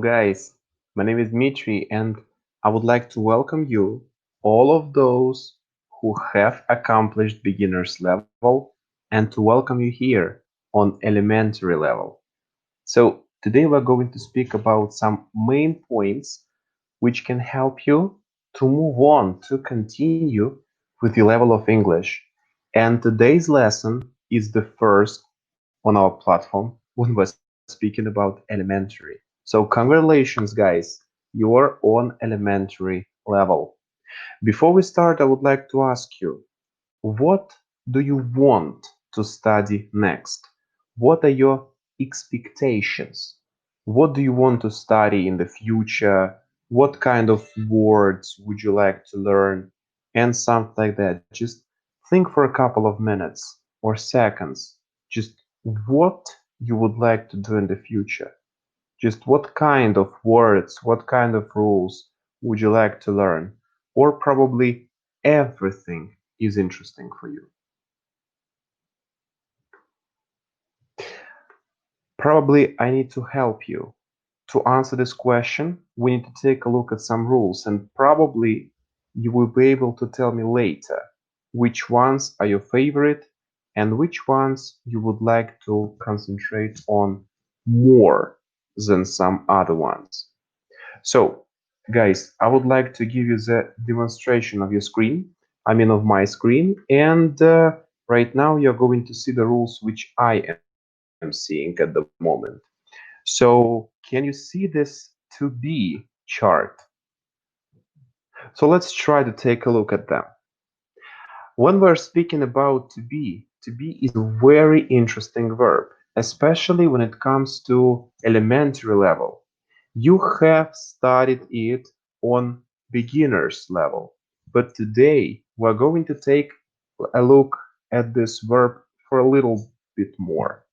Guys, my name is Dmitry, and I would like to welcome you, all of those who have accomplished beginner's level, and to welcome you here on elementary level. So, today we're going to speak about some main points which can help you to move on, to continue with your level of English. And today's lesson is the first on our platform when we're speaking about elementary. So, congratulations, guys, you're on elementary level. Before we start, I would like to ask you, what do you want to study next? What are your expectations? What do you want to study in the future? What kind of words would you like to learn? And something like that. Just think for a couple of minutes or seconds. Just what you would like to do in the future. Just what kind of words, what kind of rules would you like to learn? Or probably everything is interesting for you. Probably I need to help you. To answer this question, we need to take a look at some rules, and probably you will be able to tell me later which ones are your favorite and which ones you would like to concentrate on more than some other ones. So, guys, I would like to give you the demonstration of your screen, I mean of my screen, and right now you're going to see the rules which I am seeing at the moment. So, can you see this to be chart? So let's try to take a look at them. When we're speaking about to be is a very interesting verb, especially when it comes to elementary level. You have studied it on beginner's level, but today we're going to take a look at this verb for a little bit more.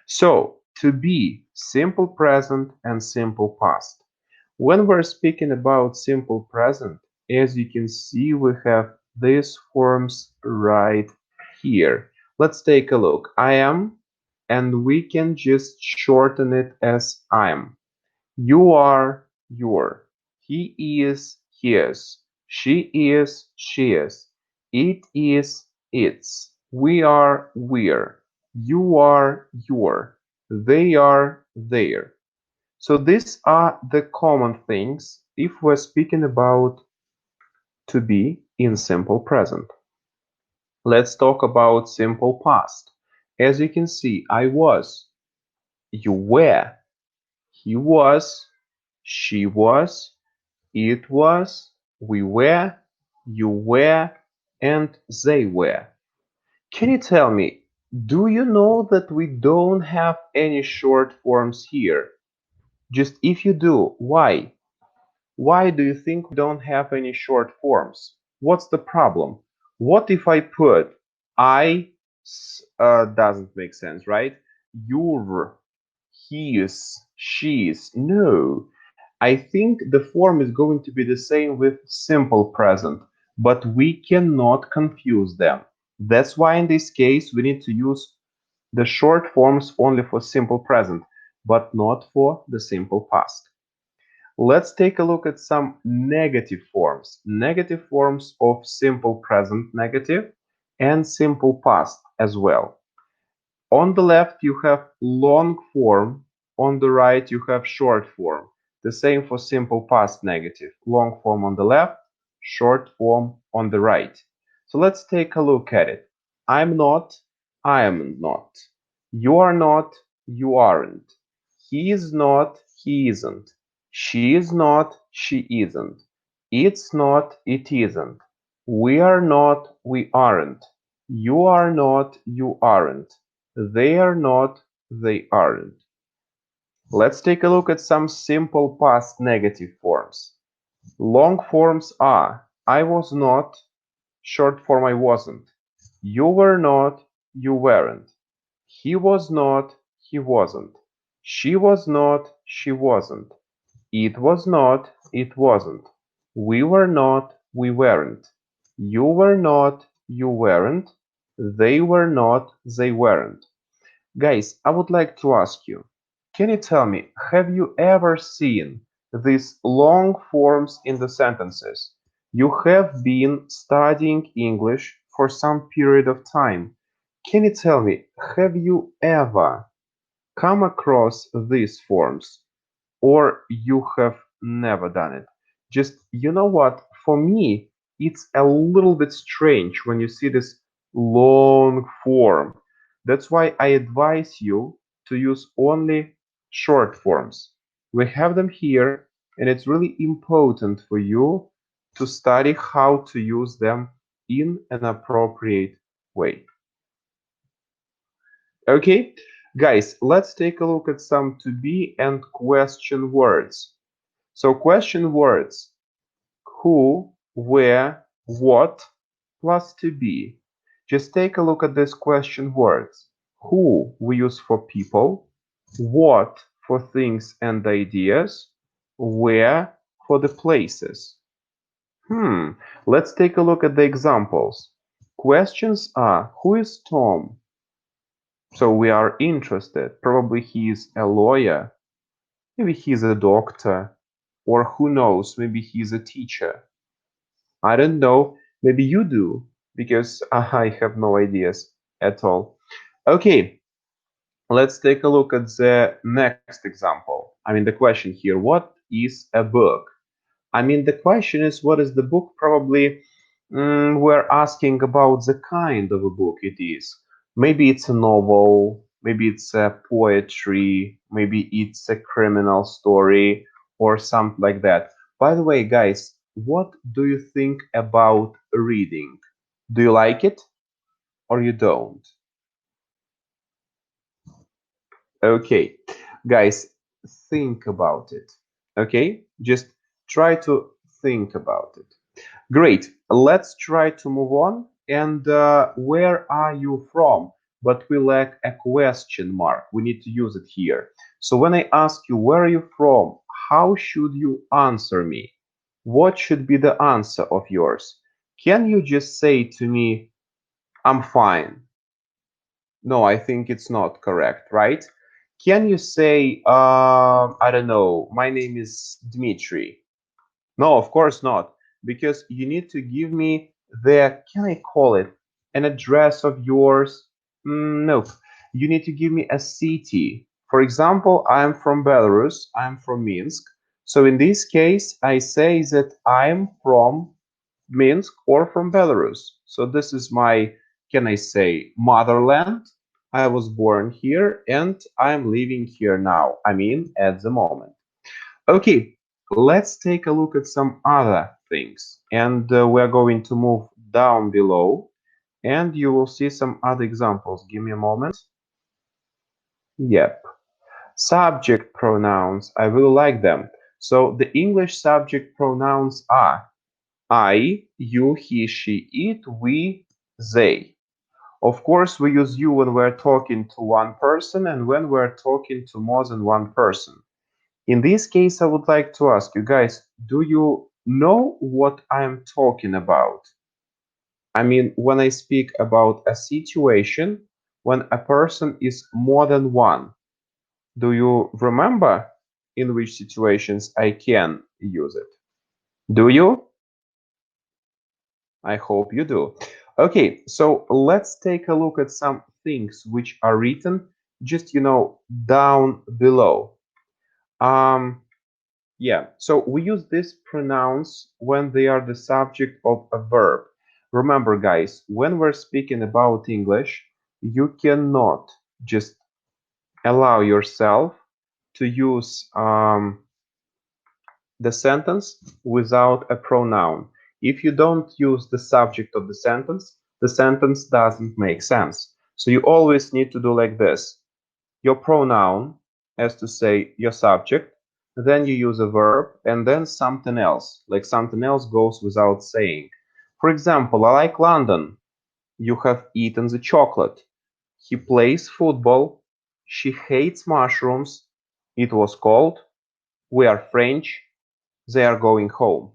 So, to be, simple present and simple past. When we're speaking about simple present, as you can see, we have these forms right here. Let's take a look. I am, and we can just shorten it as I am. You are, your. He is, his. She is, she is. It is, its. We are, we're. You are, your. They are, their. So these are the common things if we're speaking about to be in simple present. Let's talk about simple past. As you can see, I was, you were, he was, she was, it was, we were, you were, and they were. Can you tell me, do you know that we don't have any short forms here? Just if you do, why? Why do you think we don't have any short forms? What's the problem? What if I put I doesn't make sense, right? Your, his, she's. No. I think the form is going to be the same with simple present, but we cannot confuse them. That's why in this case we need to use the short forms only for simple present, but not for the simple past. Let's take a look at some negative forms of simple present negative and simple past as well. On the left you have long form, on the right you have short form. The same for simple past negative. Long form on the left, short form on the right. So let's take a look at it. I'm not, I am not. You are not, you aren't. He is not, he isn't. She is not, she isn't. It's not, it isn't. We are not, we aren't. You are not, you aren't. They are not, they aren't. Let's take a look at some simple past negative forms. Long forms are I was not, short form I wasn't. You were not, you weren't. He was not, he wasn't. She was not, she wasn't. It was not, it wasn't. We were not, we weren't. You were not, you weren't. They were not, they weren't. Guys, I would like to ask you, Can you tell me, have you ever seen these long forms in the sentences? You have been studying English for some period of time. Can you tell me, have you ever come across these forms? Or you have never done it? Just, you know what? For me, it's a little bit strange when you see this long form. That's why I advise you to use only short forms. We have them here, and it's really important for you to study how to use them in an appropriate way. Okay, guys, let's take a look at some to be and question words. So question words: who, where, what, plus to be. Just take a look at these question words. Who we use for people, what for things and ideas, where for the places. Let's take a look at the examples. Questions are: who is Tom? So we are interested. Probably he is a lawyer. Maybe he's a doctor. Or who knows, maybe he's a teacher. I don't know. Maybe you do, because I have no ideas at all. Okay, let's take a look at the next example. I mean, the question here, what is a book? I mean, the question is, what is the book? Probably we're asking about the kind of a book it is. Maybe it's a novel, maybe it's a poetry, maybe it's a criminal story, or something like that. By the way, guys, what do you think about reading? Do you like it or you don't? Okay, guys, think about it. Okay, just try to think about it. Great. Let's try to move on. And where are you from? But we lack a question mark. We need to use it here. So when I ask you, where are you from? How should you answer me? What should be the answer of yours? Can you just say to me, I'm fine? No, I think it's not correct, right? Can you say, I don't know, my name is Dmitry? No, of course not, because you need to give me the, can I call it, an address of yours? Nope. You need to give me a city. For example, I'm from Belarus, I'm from Minsk. So in this case, I say that I'm from Minsk or from Belarus. So this is my, can I say, motherland. I was born here and I'm living here now. I mean, at the moment. Okay, let's take a look at some other things. And we're going to move down below and you will see some other examples. Give me a moment. Yep. Subject pronouns. I really like them. So the English subject pronouns are I, you, he, she, it, we, they. Of course, we use you when we're talking to one person and when we're talking to more than one person. In this case, I would like to ask you guys, do you know what I'm talking about? I mean, when I speak about a situation when a person is more than one, do you remember in which situations I can use it? Do you? I hope you do. Okay, so let's take a look at some things which are written just, down below. Um, Yeah, so we use these pronouns when they are the subject of a verb. Remember, guys, when we're speaking about English, you cannot just allow yourself to use the sentence without a pronoun. If you don't use the subject of the sentence doesn't make sense. So you always need to do like this. Your pronoun, as to say your subject, then you use a verb, and then something else, like something else goes without saying. For example, I like London. You have eaten the chocolate. He plays football. She hates mushrooms. It was cold. We are French. They are going home.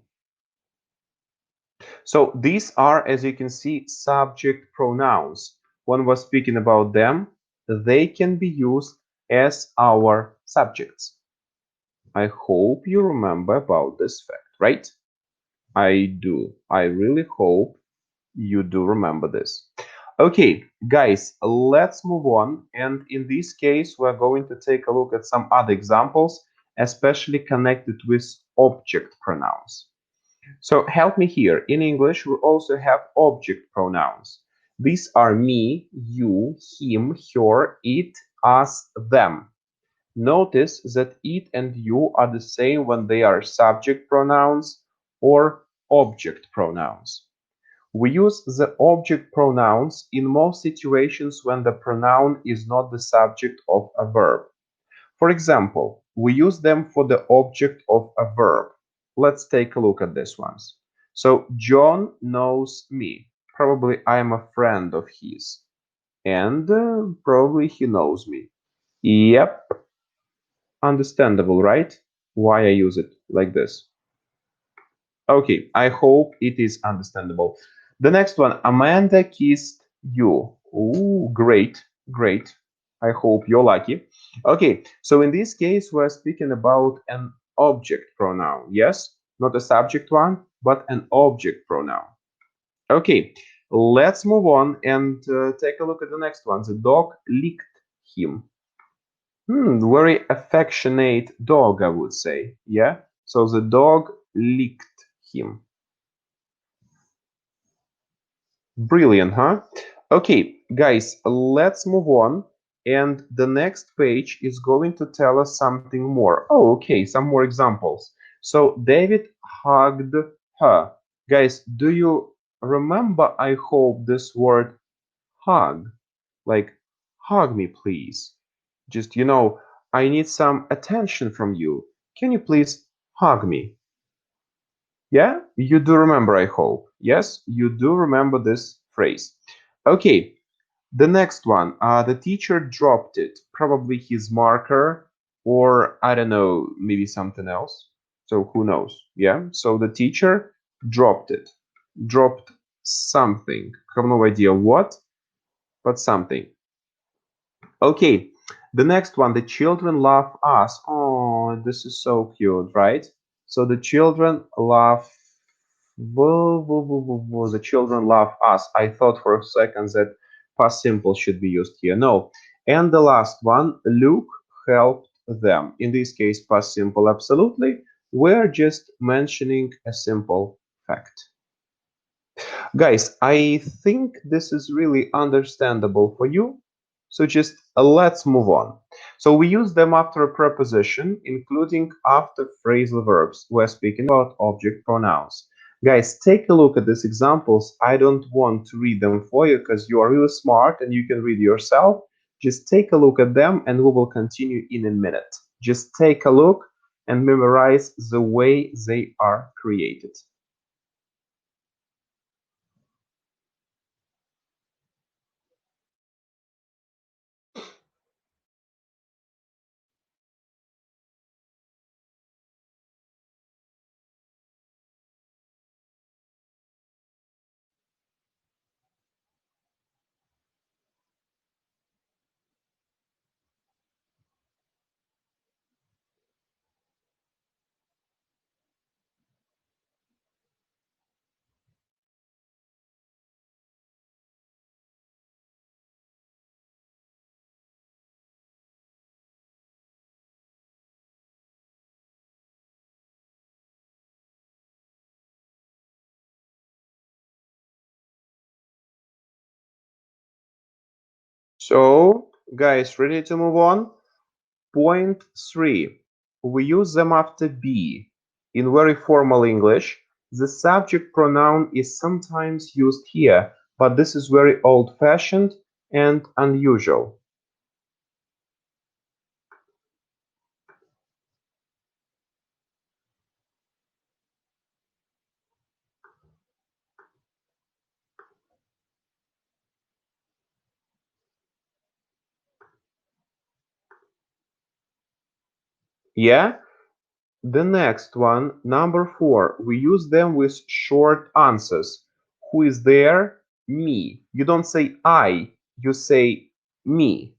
So these are, as you can see, subject pronouns. When we're speaking about them, they can be used as our subjects. I hope you remember about this fact, right? I do. I really hope you do remember this. Okay, guys, let's move on. And in this case, we're going to take a look at some other examples, especially connected with object pronouns. So help me here. In English, we also have object pronouns. These are me, you, him, her, it, us, them. Notice that it and you are the same when they are subject pronouns or object pronouns. We use the object pronouns in most situations when the pronoun is not the subject of a verb. For example, we use them for the object of a verb. Let's take a look at these ones. So, John knows me. Probably I am a friend of his. And probably he knows me. Yep, understandable, right? Why I use it like this. Okay, I hope it is understandable. The next one, Amanda kissed you. Ooh, great, great. I hope you're lucky. Okay, so in this case, we're speaking about an object pronoun. Yes, not a subject one, but an object pronoun. Okay, let's move on and take a look at the next one. The dog licked him. Very affectionate dog, I would say. Yeah, so the dog licked him. Brilliant, huh? Okay, guys, let's move on. And the next page is going to tell us something more. Oh, okay, some more examples. So David hugged her. Guys, do you remember, I hope, this word hug? Like, hug me, please. Just, I need some attention from you. Can you please hug me? Yeah, you do remember, I hope. Yes, you do remember this phrase. Okay, the next one. The teacher dropped it. Probably his marker, or I don't know, maybe something else. So who knows? Yeah, so the teacher dropped it. Dropped something. Have no idea what, but something. Okay, the next one. The children love us. Oh, this is so cute, right? So the children love. Whoa, whoa, whoa, whoa, whoa. The children love us. I thought for a second that past simple should be used here. No. And the last one, Luke helped them. In this case, past simple, absolutely. We're just mentioning a simple fact. Guys, I think this is really understandable for you. So just let's move on. So we use them after a preposition, including after phrasal verbs. We're speaking about object pronouns. Guys, take a look at these examples. I don't want to read them for you because you are really smart and you can read yourself. Just take a look at them and we will continue in a minute. Just take a look and memorize the way they are created. So, guys, ready to move on? Point 3. We use them after be. In very formal English, the subject pronoun is sometimes used here, but this is very old-fashioned and unusual. Yeah? The next one, number 4, we use them with short answers. Who is there? Me. You don't say I, you say me.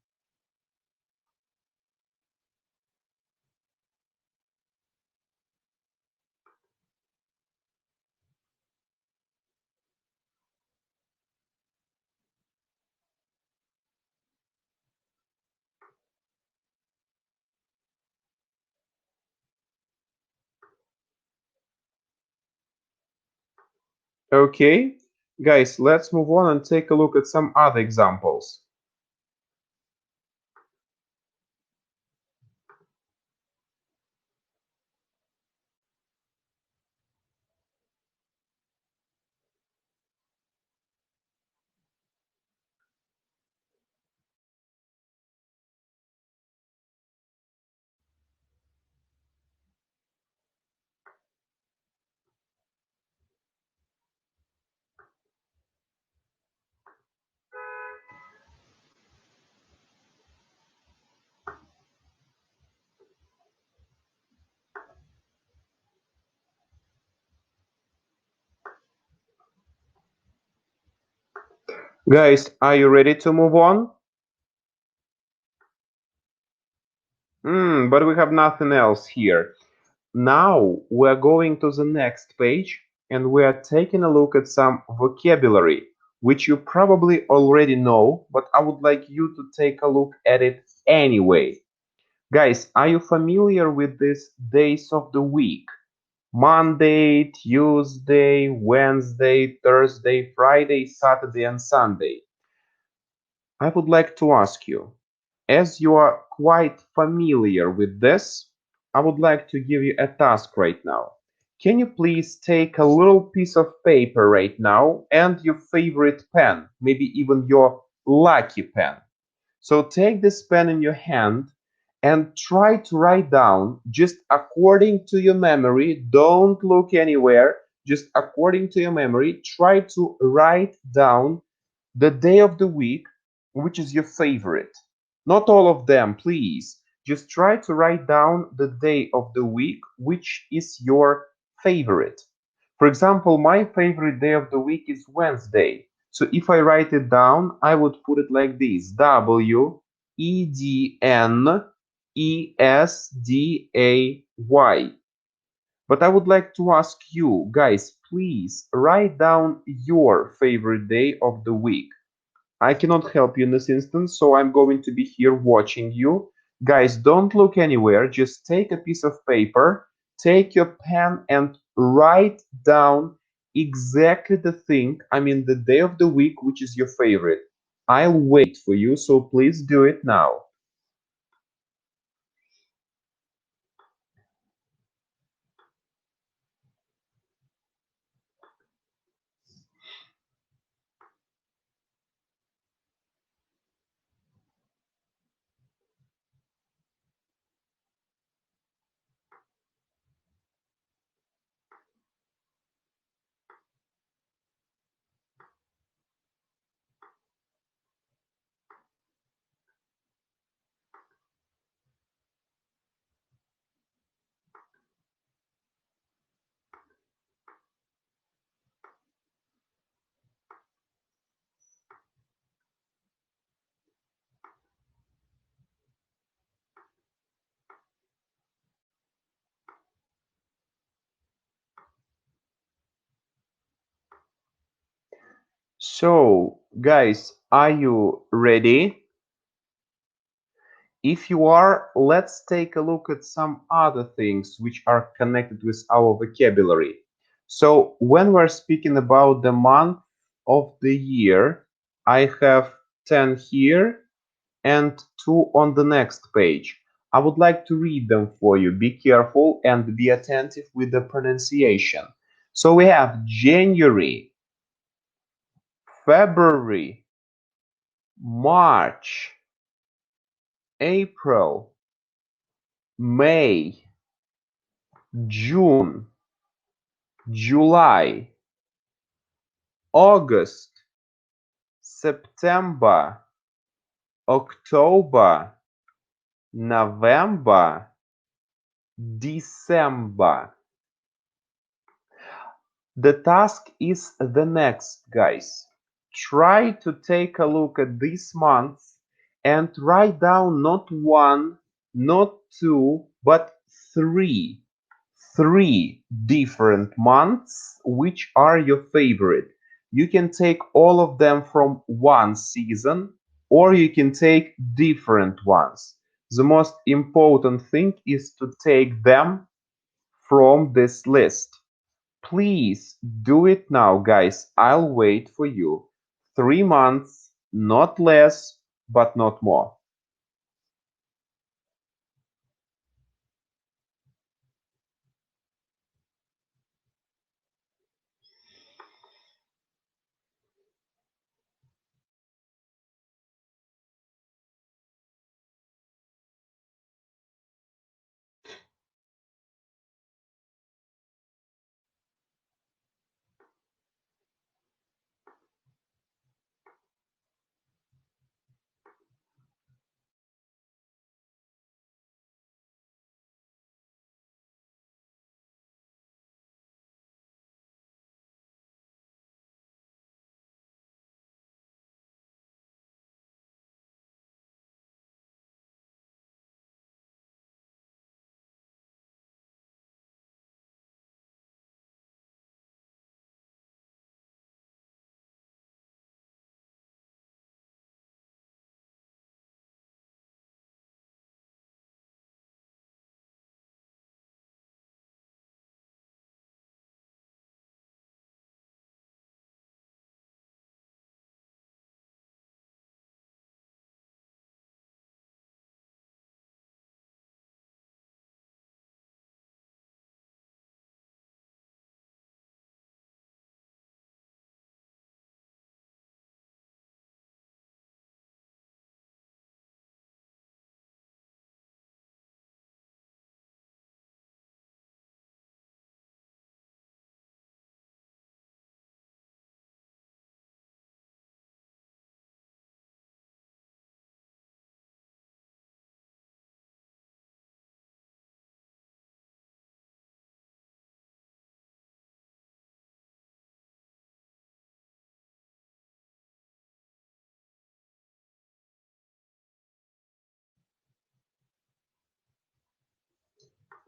Okay, guys, let's move on and take a look at some other examples. Guys, are you ready to move on? But we have nothing else here. Now we're going to the next page and we are taking a look at some vocabulary, which you probably already know, but I would like you to take a look at it anyway. Guys, are you familiar with these days of the week? Monday, Tuesday, Wednesday, Thursday, Friday, Saturday, and Sunday. I would like to ask you, as you are quite familiar with this, I would like to give you a task right now. Can you please take a little piece of paper right now and your favorite pen, maybe even your lucky pen? So take this pen in your hand and try to write down just according to your memory. Don't look anywhere. Just according to your memory, try to write down the day of the week which is your favorite. Not all of them, please. Just try to write down the day of the week which is your favorite. For example, my favorite day of the week is Wednesday. So if I write it down, I would put it like this: Wednesday. But I would like to ask you, guys, please write down your favorite day of the week. I cannot help you in this instance, so I'm going to be here watching you. Guys, don't look anywhere. Just take a piece of paper, take your pen, and write down exactly the thing, I mean, the day of the week, which is your favorite. I'll wait for you, so please do it now. So, guys, are you ready? If you are, let's take a look at some other things which are connected with our vocabulary. So when we're speaking about the month of the year, I have 10 here and 2 on the next page. I would like to read them for you. Be careful and be attentive with the pronunciation. So we have January, February, March, April, May, June, July, August, September, October, November, December. The task is the next, guys. Try to take a look at these months and write down not one, not two, but three. Three different months which are your favorite. You can take all of them from one season or you can take different ones. The most important thing is to take them from this list. Please do it now, guys. I'll wait for you. 3 months, not less, but not more.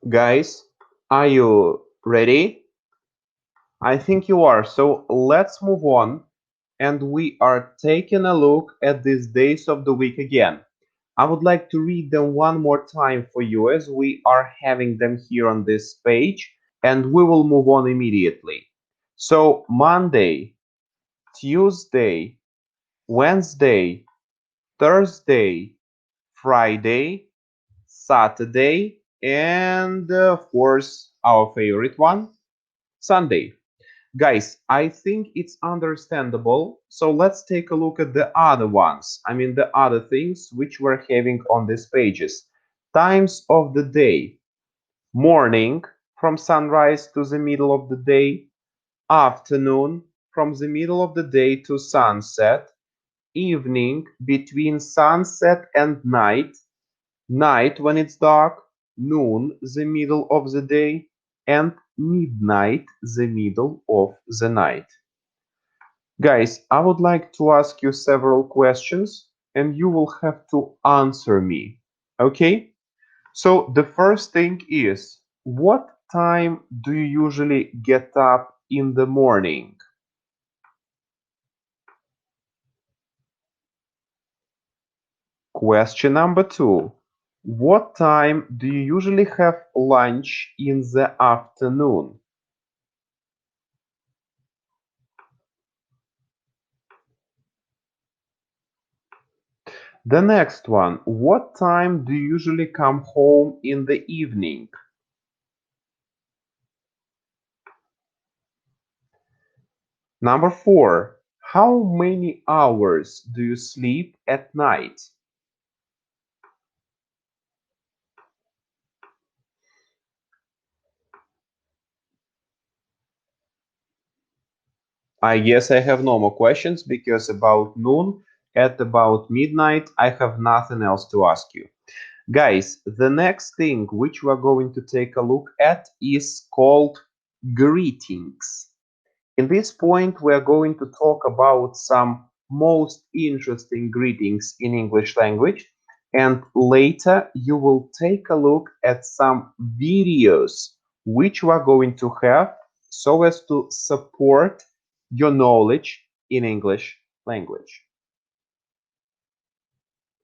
Guys, are you ready? I think you are. So let's move on. And we are taking a look at these days of the week again. I would like to read them one more time for you as we are having them here on this page, and we will move on immediately. So, Monday, Tuesday, Wednesday, Thursday, Friday, Saturday, and of course, our favorite one, Sunday. Guys, I think it's understandable. So let's take a look at the other ones. I mean, the other things which we're having on these pages. Times of the day. Morning, from sunrise to the middle of the day. Afternoon, from the middle of the day to sunset. Evening, between sunset and night. Night, when it's dark. Noon, the middle of the day. And midnight, the middle of the night. Guys, I would like to ask you several questions and you will have to answer me. Okay? So the first thing is, what time do you usually get up in the morning? Question number two, what time do you usually have lunch in the afternoon? The next one, what time do you usually come home in the evening? Number four, how many hours do you sleep at night? I guess I have no more questions because about noon, at about midnight, I have nothing else to ask you. Guys, the next thing which we are going to take a look at is called greetings. In this point, we are going to talk about some most interesting greetings in English language, and later you will take a look at some videos which we are going to have so as to support your knowledge in English language.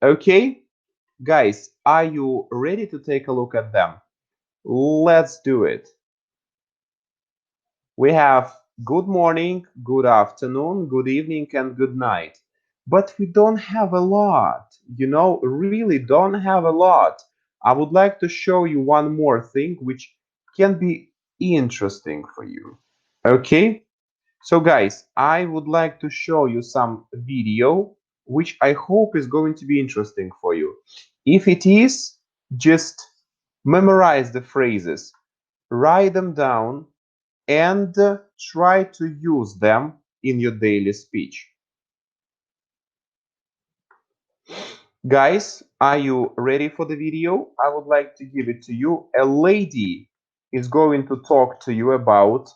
Okay, guys, are you ready to take a look at them? Let's do it. We have good morning, good afternoon, good evening, and good night. But we don't have a lot, really don't have a lot. I would like to show you one more thing which can be interesting for you. Okay? So guys, I would like to show you some video which I hope is going to be interesting for you. If it is, just memorize the phrases, write them down, and try to use them in your daily speech. Guys, are you ready for the video? I would like to give it to you. A lady is going to talk to you about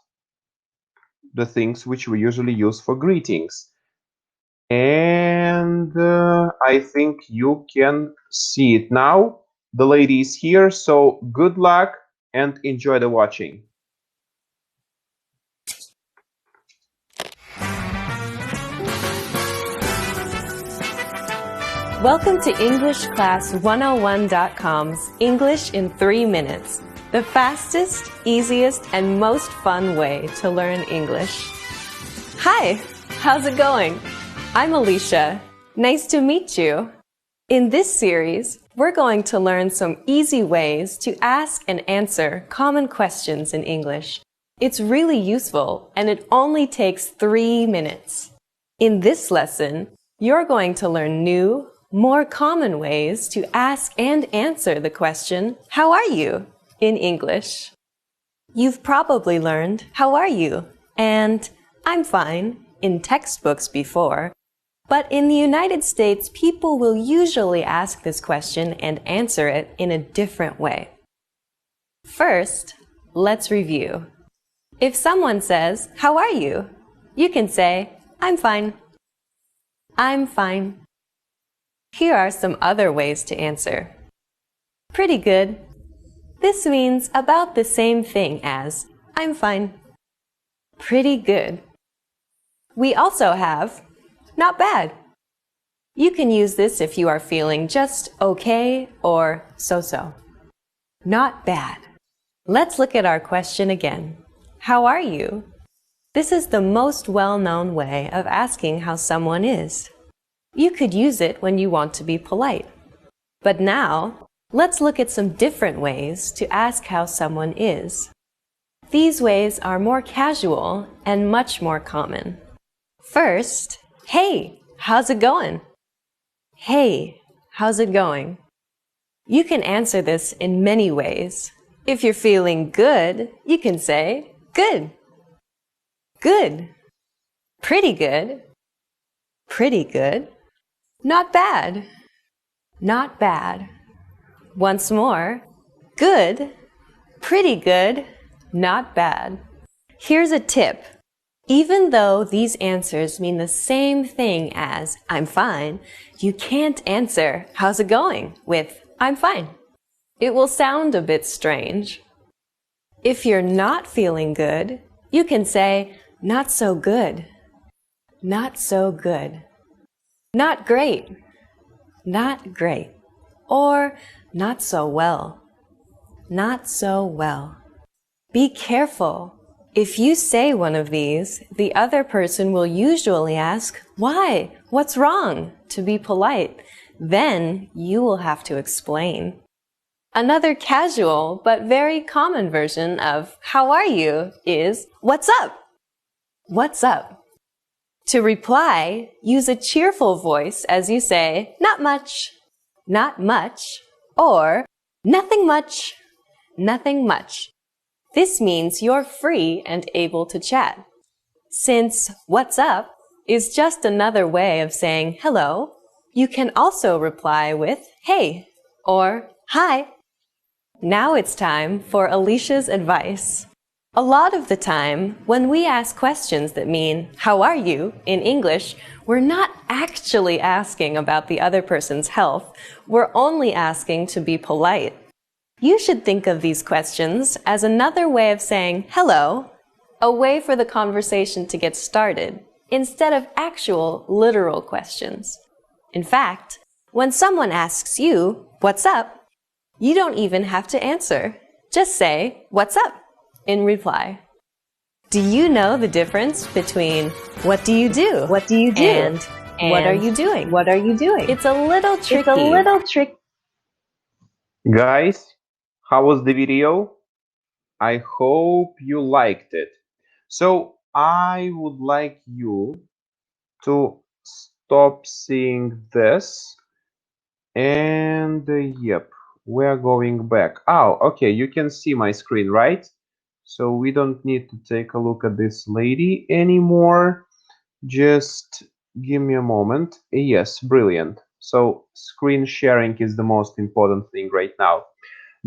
the things which we usually use for greetings. And I think you can see it now. The lady is here, so good luck and enjoy the watching. Welcome to EnglishClass101.com's English in 3 minutes, the fastest, easiest, and most fun way to learn English. Hi, how's it going? I'm Alicia. Nice to meet you. In this series, we're going to learn some easy ways to ask and answer common questions in English. It's really useful, and it only takes 3 minutes. In this lesson, you're going to learn new, more common ways to ask and answer the question, "How are you?" in English. You've probably learned, "How are you?" and "I'm fine" in textbooks before, but in the United States, people will usually ask this question and answer it in a different way. First, let's review. If someone says, "How are you?" you can say, "I'm fine." I'm fine. Here are some other ways to answer. Pretty good. This means about the same thing as I'm fine. Pretty good. We also have not bad. You can use this if you are feeling just okay or so-so. Not bad. Let's look at our question again. How are you? This is the most well-known way of asking how someone is. You could use it when you want to be polite. But now, let's look at some different ways to ask how someone is. These ways are more casual and much more common. First, hey, how's it going? Hey, how's it going? You can answer this in many ways. If you're feeling good, you can say, good. Good. Pretty good. Pretty good. Not bad. Not bad. Once more, good. Pretty good. Not bad. Here's a tip. Even though these answers mean the same thing as I'm fine, you can't answer how's it going with I'm fine. It will sound a bit strange. If you're not feeling good, you can say not so good. Not so good. Not great. Not great. Or not so well. Not so well. Be careful. If you say one of these, the other person will usually ask, why? What's wrong? To be polite. Then you will have to explain. Another casual but very common version of how are you is what's up? What's up? To reply, use a cheerful voice as you say, not much, not much, or nothing much, nothing much. This means you're free and able to chat. Since what's up is just another way of saying hello, you can also reply with hey or hi. Now it's time for Alicia's advice. A lot of the time, when we ask questions that mean, how are you, in English, we're not actually asking about the other person's health. We're only asking to be polite. You should think of these questions as another way of saying hello, a way for the conversation to get started, instead of actual, literal questions. In fact, when someone asks you, what's up, you don't even have to answer. Just say, what's up? In reply. Do you know the difference between what do you do? What do you do? And what are you doing? What are you doing? It's a little tricky. It's a little tricky. Guys, how was the video? I hope you liked it. So I would like you to stop seeing this and yep, we're going back. Oh, okay, you can see my screen, right? So we don't need to take a look at this lady anymore. Just give me a moment. Yes, brilliant. So screen sharing is the most important thing right now.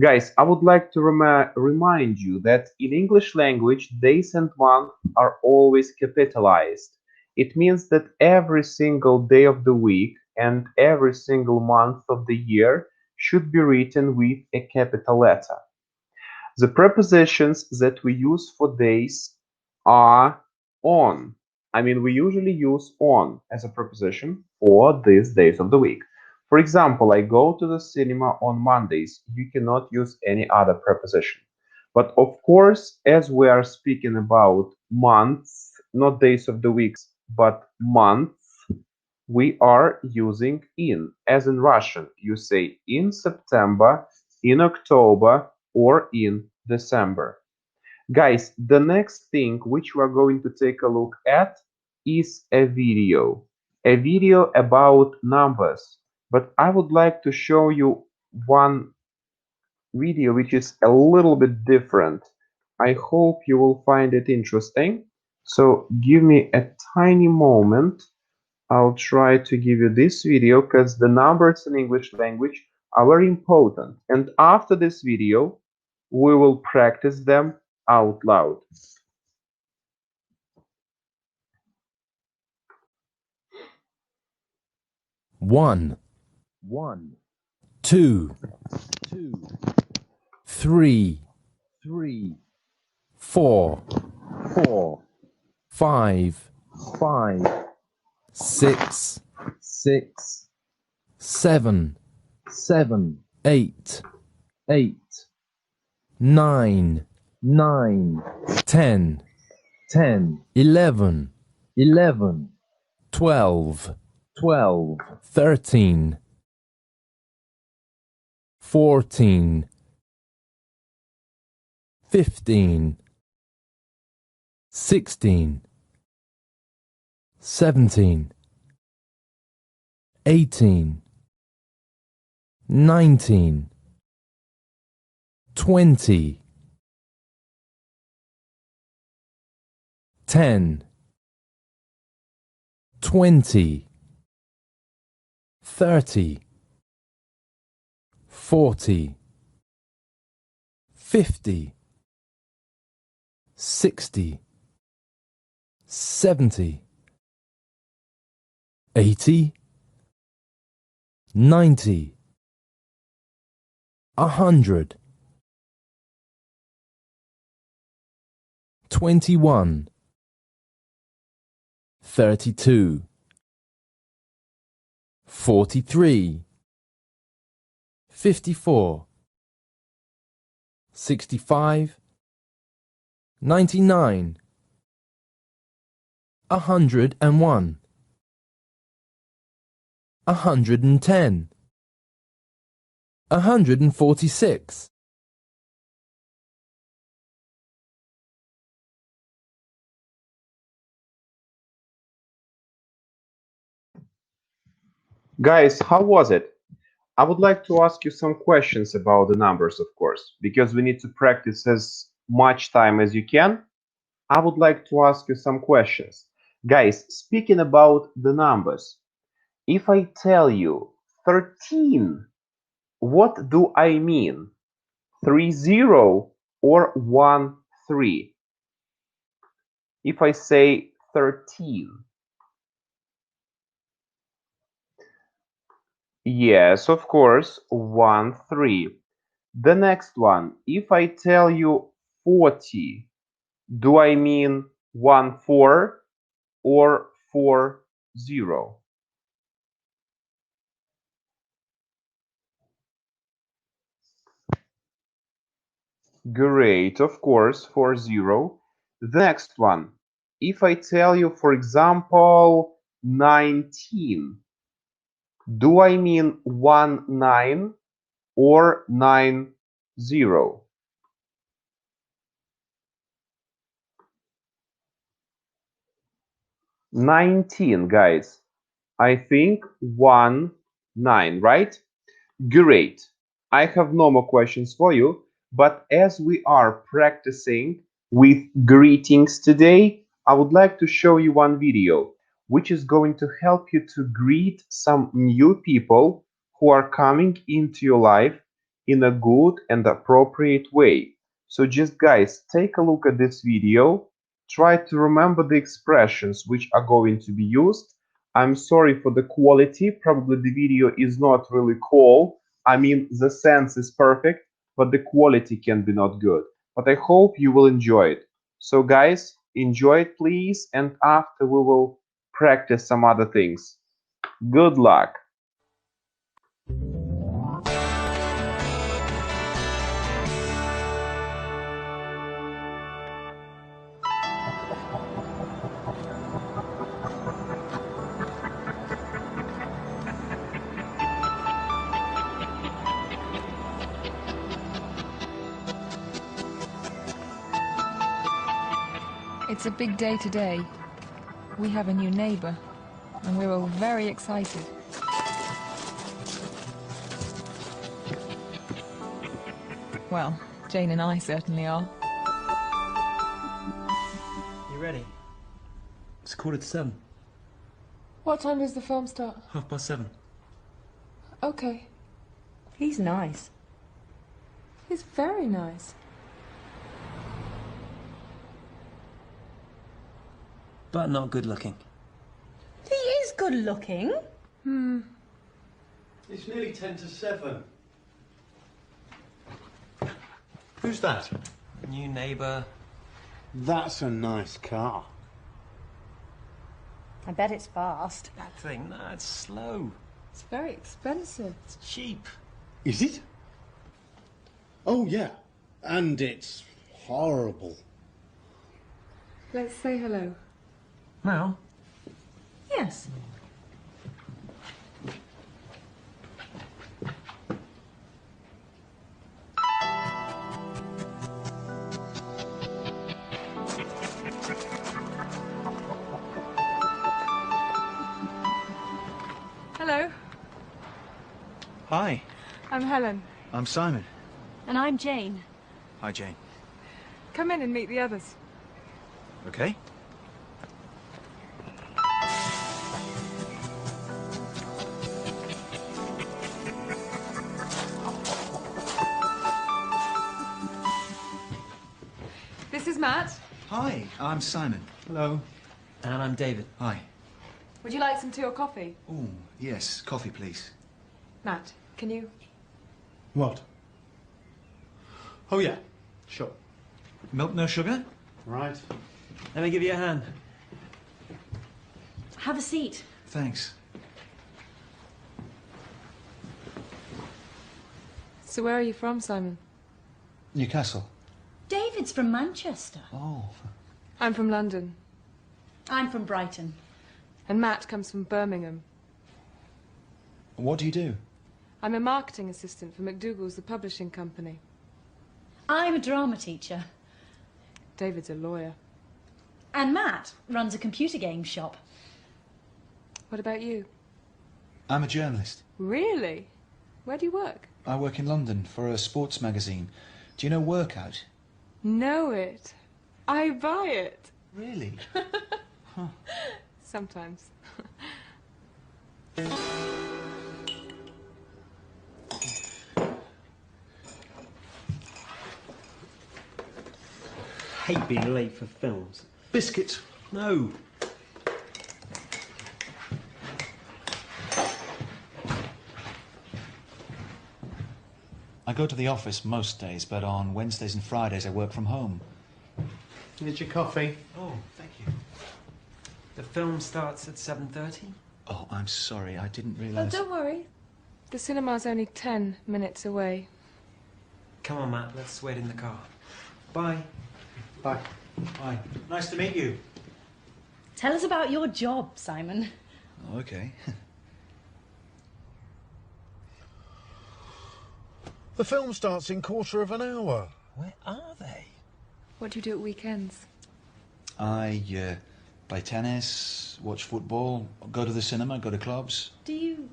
Guys, I would like to remind you that in English language, days and months are always capitalized. It means that every single day of the week and every single month of the year should be written with a capital letter. The prepositions that we use for days are on. I mean, we usually use on as a preposition for these days of the week. For example, I go to the cinema on Mondays. You cannot use any other preposition. But of course, as we are speaking about months, not days of the weeks, but months, we are using in. As in Russian, you say in September, in October, or in December. Guys, the next thing which we are going to take a look at is a video. A video about numbers. But I would like to show you one video which is a little bit different. I hope you will find it interesting. So give me a tiny moment. I'll try to give you this video because the numbers in English language are very important. And after this video, we will practice them out loud. One, two, three, four, five, six, seven, eight, nine, 10, 11, 12, 13, 14, 15, 16, 17, 18, 19, 20, 10, 20, 30, 40, 50, 60, 70, 80, 90, 100, 21, 32, 43, 54, 65, 99, 101, 110, 146. Guys, how was it? I would like to ask you some questions about the numbers, of course, because we need to practice as much time as you can. I would like to ask you some questions. Guys, speaking about the numbers, if I tell you 13, what do I mean? 30 or 13? If I say 13, yes, of course, 13. The next one, if I tell you 40, do I mean 14 or 40? Great, of course, 40. The next one. If I tell you, for example, 19, do I mean 19 or 90? 19, guys. I think 19, right? Great. I have no more questions for you, but as we are practicing with greetings today, I would like to show you one video which is going to help you to greet some new people who are coming into your life in a good and appropriate way. So just guys, take a look at this video. Try to remember the expressions which are going to be used. I'm sorry for the quality. Probably the video is not really cool. I mean, the sense is perfect, but the quality can be not good. But I hope you will enjoy it. So guys, enjoy it please, and after we will practice some other things. Good luck. It's a big day today. We have a new neighbor, and we're all very excited. Well, Jane and I certainly are. You ready? It's 7:15. What time does the film start? 7:30. Okay. He's nice. He's very nice. But not good looking. He is good looking. It's nearly 7:10. Who's that? New neighbour. That's a nice car. I bet it's fast. That thing, no, it's slow. It's very expensive. It's cheap. Is it? Oh, yeah. And it's horrible. Let's say hello. Now? Yes. Hello. Hi, I'm Helen. I'm Simon. And I'm Jane. Hi, Jane. Come in and meet the others. Okay. This is Matt. Hi, I'm Simon. Hello. And I'm David. Hi. Would you like some tea or coffee? Oh, yes, coffee, please. Matt, can you? What? Oh, yeah. Sure. Milk, no sugar? Right. Let me give you a hand. Have a seat. Thanks. So where are you from, Simon? Newcastle. David's from Manchester. Oh. I'm from London. I'm from Brighton. And Matt comes from Birmingham. What do you do? I'm a marketing assistant for McDougall's, the publishing company. I'm a drama teacher. David's a lawyer. And Matt runs a computer game shop. What about you? I'm a journalist. Really? Where do you work? I work in London for a sports magazine. Do you know Workout? Know it. I buy it. Really? Sometimes. Hate being late for films. Biscuits. No. I go to the office most days, but on Wednesdays and Fridays I work from home. Here's your coffee. Oh, thank you. The film starts at 7:30. Oh, I'm sorry, I didn't Oh, realise... don't worry. The cinema's only 10 minutes away. Come on, Matt, let's wait in the car. Bye. Bye. Hi. Nice to meet you. Tell us about your job, Simon. Oh, okay. The film starts in quarter of an hour. Where are they? What do you do at weekends? I play tennis, watch football, go to the cinema, go to clubs. Do you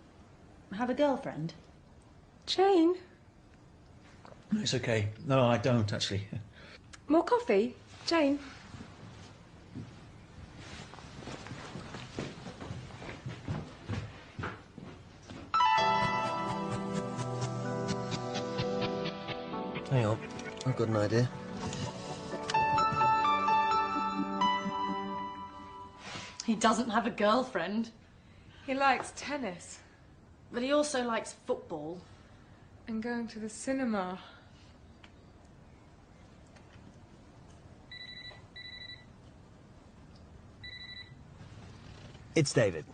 have a girlfriend? Jane? It's okay. No, I don't actually. More coffee? Jane? Hang on, I've got an idea. He doesn't have a girlfriend, He likes tennis but he also likes football. and going to the cinema. It's David.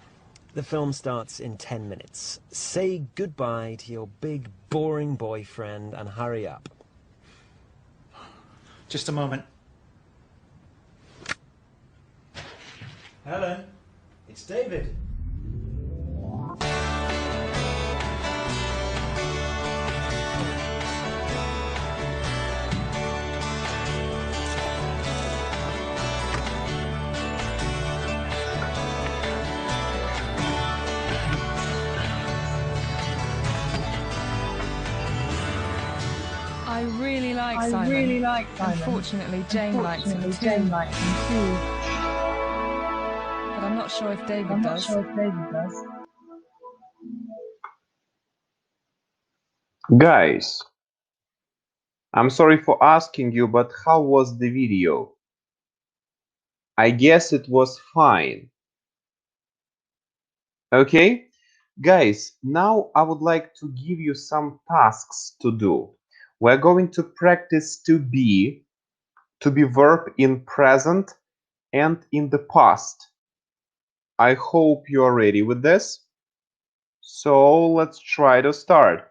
The film starts in 10 minutes. Say goodbye to your big, boring boyfriend and hurry up. Just a moment. Helen, it's David. I really like Simon. Unfortunately, Jane likes him too. But I'm not sure if David does. Guys, I'm sorry for asking you, but how was the video? I guess it was fine. Okay? Guys, now I would like to give you some tasks to do. We're going to practice to be verb in present and in the past. I hope you are ready with this. So let's try to start.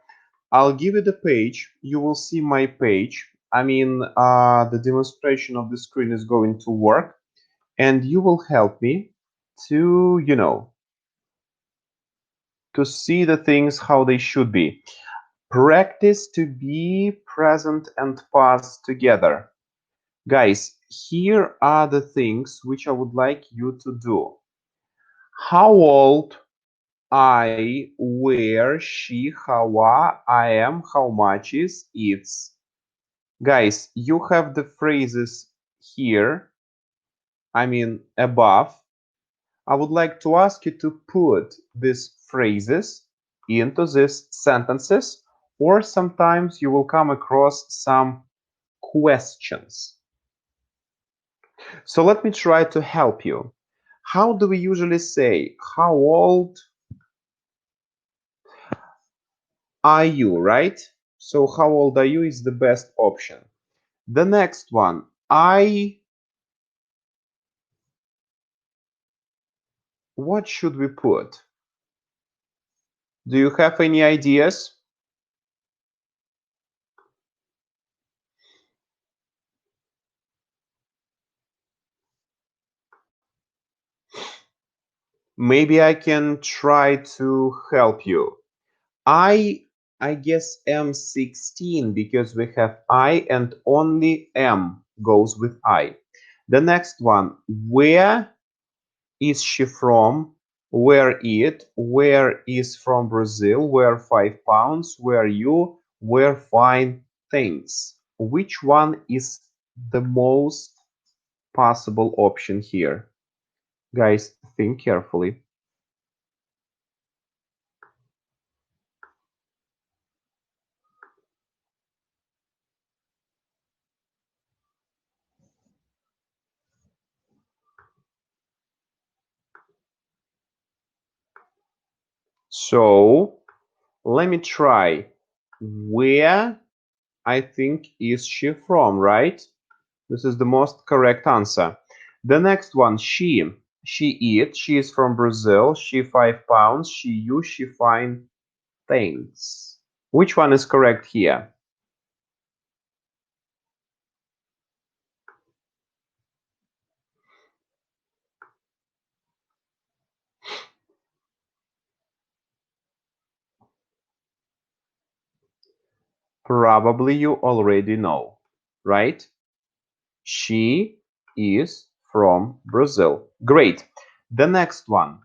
I'll give you the page. You will see my page. I mean, the demonstration of the screen is going to work, and you will help me to, to see the things how they should be. Practice to be present and past together. Guys, here are the things which I would like you to do. How old, I, where, she, how I am, how much is, it's. Guys, you have the phrases here, I mean above. I would like to ask you to put these phrases into these sentences, or sometimes you will come across some questions. So let me try to help you. How do we usually say, how old are you, right? So how old are you is the best option. The next one, what should we put? Do you have any ideas? Maybe I can try to help you. I guess am 16 because we have I and only M goes with I. The next one, where is she from? Where it? Where is from Brazil? Where 5 pounds? Where you? Where fine things? Which one is the most possible option here? Guys, think carefully. So let me try. Where I think is she from, right? This is the most correct answer. The next one, she eat, she is from Brazil, she 5 pounds, she you, she fine things. Which one is correct here? Probably you already know, right? She is from Brazil. Great. The next one.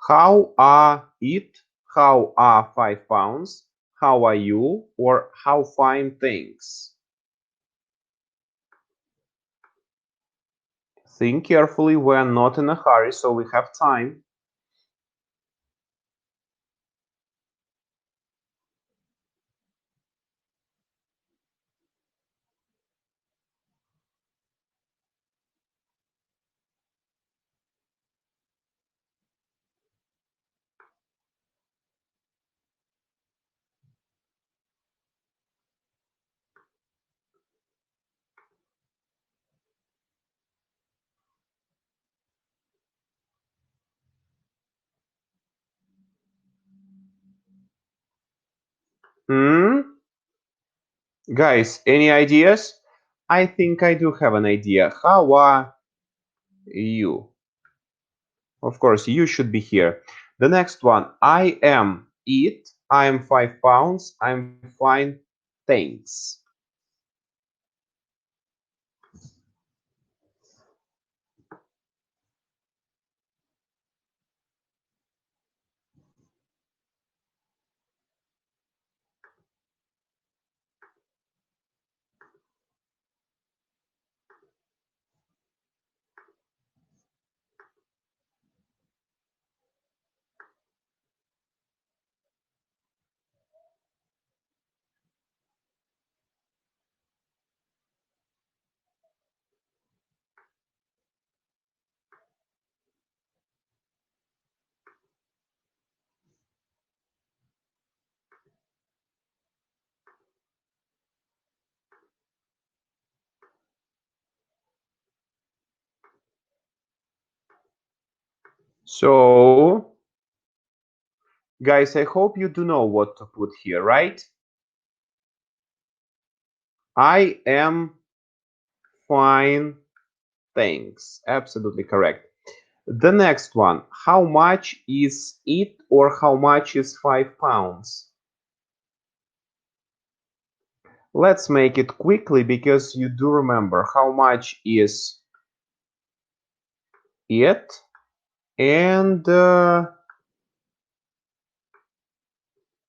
How are it? How are 5 pounds? How are you? Or how fine things? Think carefully. We're not in a hurry, so we have time. Hmm? Guys, any ideas? I think I do have an idea. How are you? Of course, you should be here. The next one. I am it. I am 5 pounds. I'm fine. Thanks. So, guys, I hope you do know what to put here, right? I am fine. Thanks. Absolutely correct. The next one. How much is it or how much is 5 pounds? Let's make it quickly because you do remember how much is it and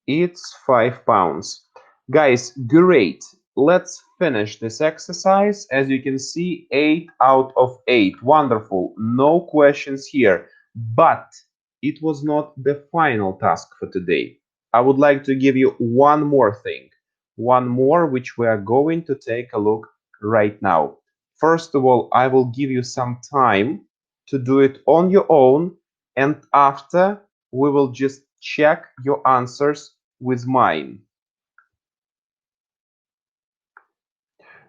it's 5 pounds. Guys, great. Let's finish this exercise. As you can see, 8 out of 8. Wonderful. No questions here. But it was not the final task for today. I would like to give you one more thing. One more, which we are going to take a look right now. First of all, I will give you some time to do it on your own. And after, we will just check your answers with mine.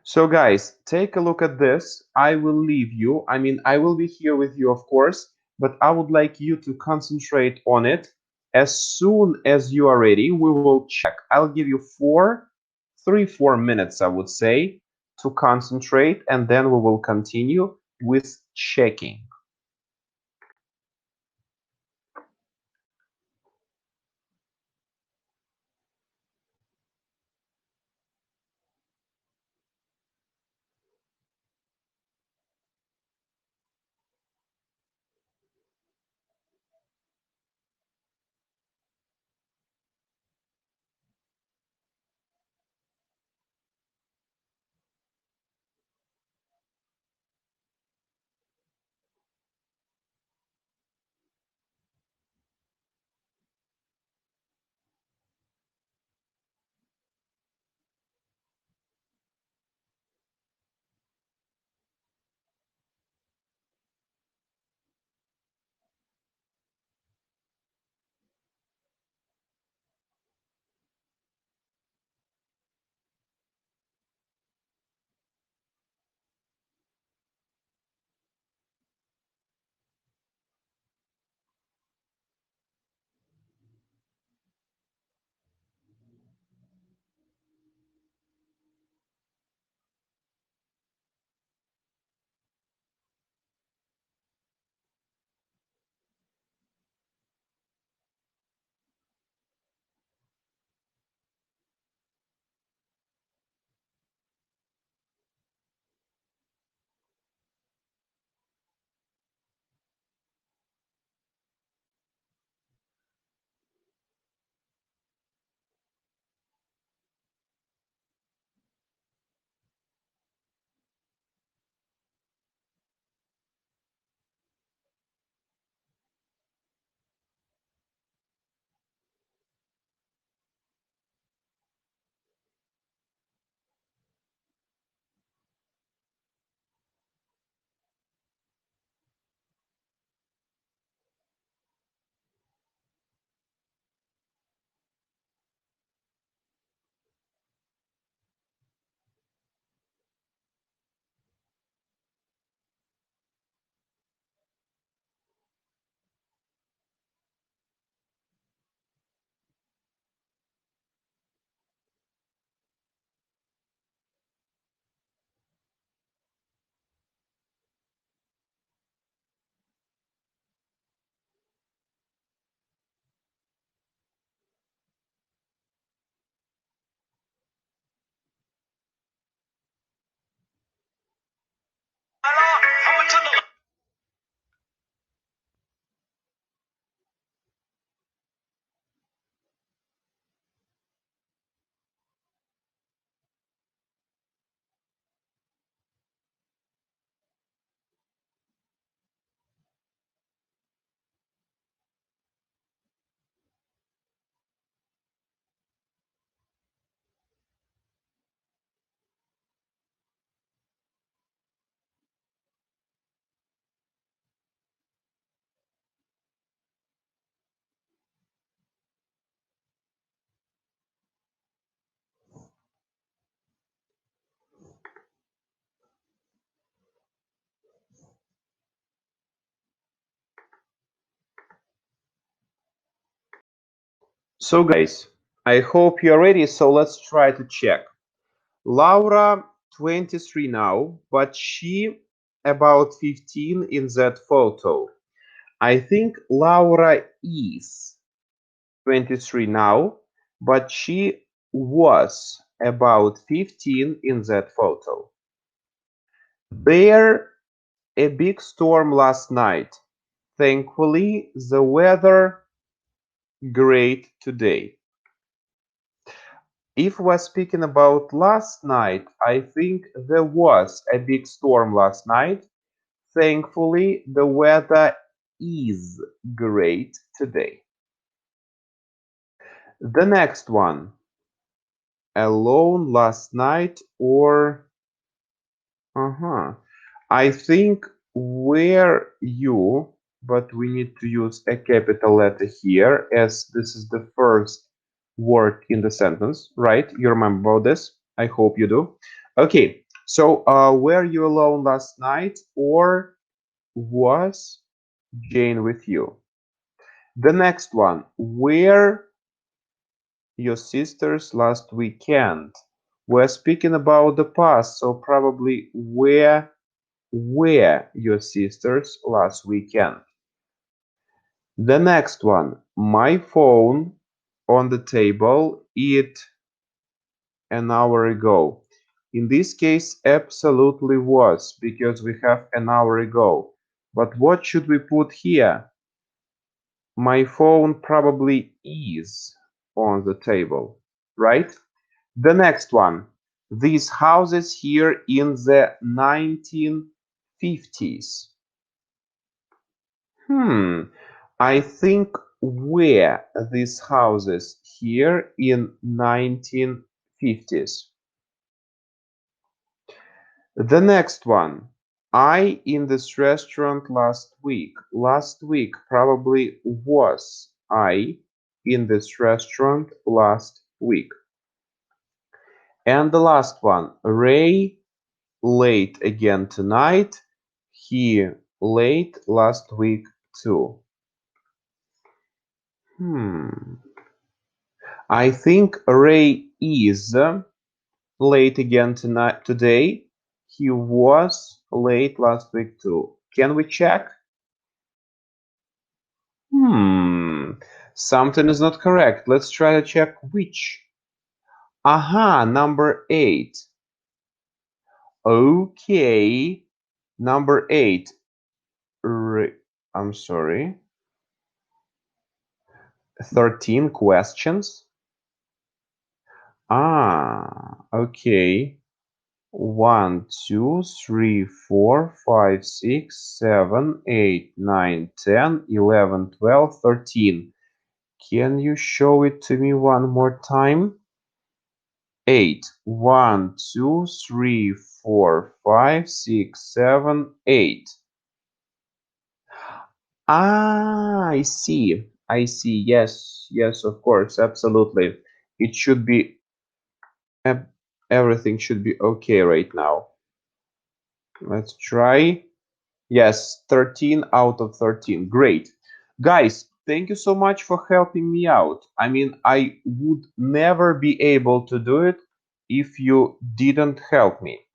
So guys, take a look at this. I will leave you. I will be here with you, of course, but I would like you to concentrate on it. As soon as you are ready, we will check. I'll give you 4 minutes, I would say, to concentrate, and then we will continue with checking. So guys, I hope you're ready, so let's try to check. Laura, 23 now, but she about 15 in that photo. I think Laura is 23 now, but she was about 15 in that photo. There a big storm last night. Thankfully, the weather great today. If we're speaking about last night, I think there was a big storm last night. Thankfully, the weather is great today. The next one, alone last night or I think were you, but we need to use a capital letter here as this is the first word in the sentence, right? You remember about this? I hope you do. Okay, so were you alone last night or was Jane with you? The next one, were your sisters last weekend? We're speaking about the past, so probably where were your sisters last weekend? The next one, my phone on the table it an hour ago. In this case, absolutely was, because we have an hour ago. But what should we put here? My phone probably is on the table, right? The next one, these houses here in the 1950s. I think were these houses here in 1950s. The next one, I in this restaurant last week. Last week probably was I in this restaurant last week. And the last one, Ray late again tonight. He late last week too. I think Ray is late again tonight today. He was late last week too. Can we check? Something is not correct. Let's try to check which. Aha, number 8. Okay, number 8. I'm sorry. 13 questions. Okay. 1, 2, 3, 4, 5, 6, 7, 8, 9, 10, 11, 12, 13. Can you show it to me one more time? 8. 1, 2, 3, 4, 5, 6, 7, 8. I see. I see. Yes, yes, of course, absolutely. It should be, everything should be okay right now. Let's try. Yes, 13 out of 13. Great. Guys, thank you so much for helping me out. I mean, I would never be able to do it if you didn't help me.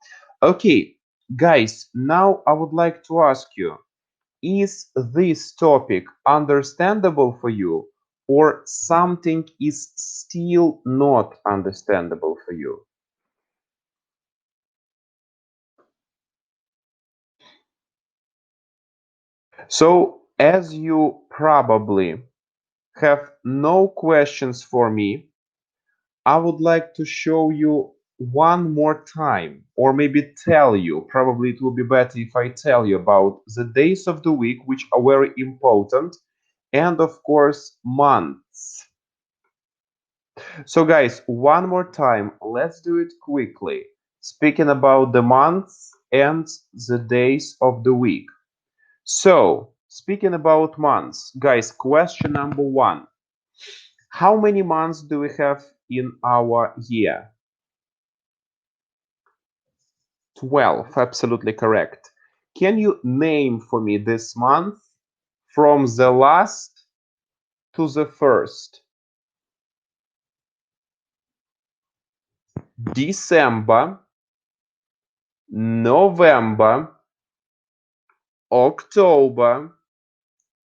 Okay, guys, now I would like to ask you, is this topic understandable for you or something is still not understandable for you? So, as you probably have no questions for me, I would like to show you one more time, or maybe tell you, probably it will be better if I tell you about the days of the week, which are very important, and of course, months. So guys, one more time, let's do it quickly. Speaking about the months and the days of the week. So, speaking about months, guys, question number 1. How many months do we have in our year? 12, absolutely correct. Can you name for me this month from the last to the first? December, November, October,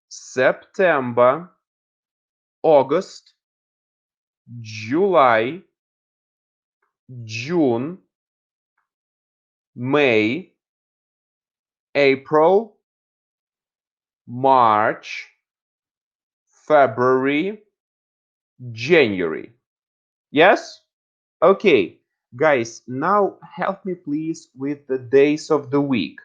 September, August, July, June, May, April, March, February, January. Yes? Okay, guys, now help me please with the days of the week.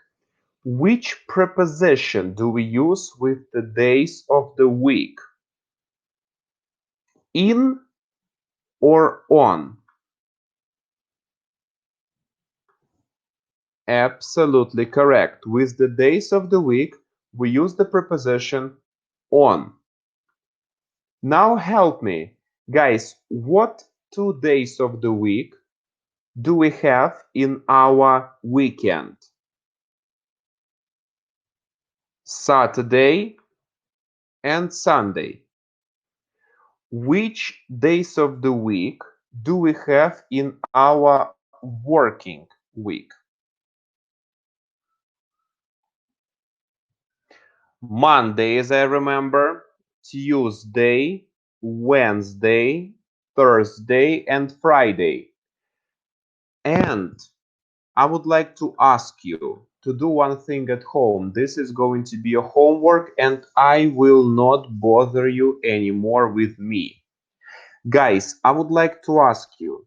Which preposition do we use with the days of the week? In or on? Absolutely correct. With the days of the week, we use the preposition on. Now help me. Guys, what 2 days of the week do we have in our weekend? Saturday and Sunday. Which days of the week do we have in our working week? Monday, as I remember, Tuesday, Wednesday, Thursday, and Friday. And I would like to ask you to do one thing at home. This is going to be a homework, and I will not bother you anymore with me. Guys, I would like to ask you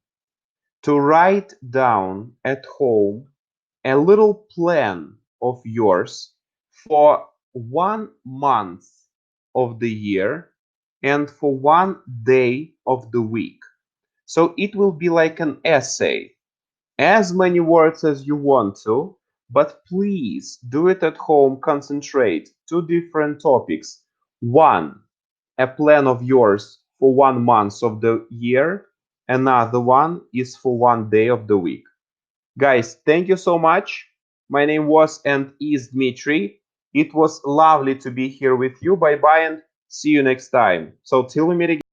to write down at home a little plan of yours for 1 month of the year and for 1 day of the week. So it will be like an essay, as many words as you want to, but please do it at home, concentrate. 2 different topics. One, a plan of yours for 1 month of the year. Another one is for 1 day of the week. Guys, thank you so much. My name was and is Dmitry. It was lovely to be here with you. Bye bye and see you next time. So till we meet again.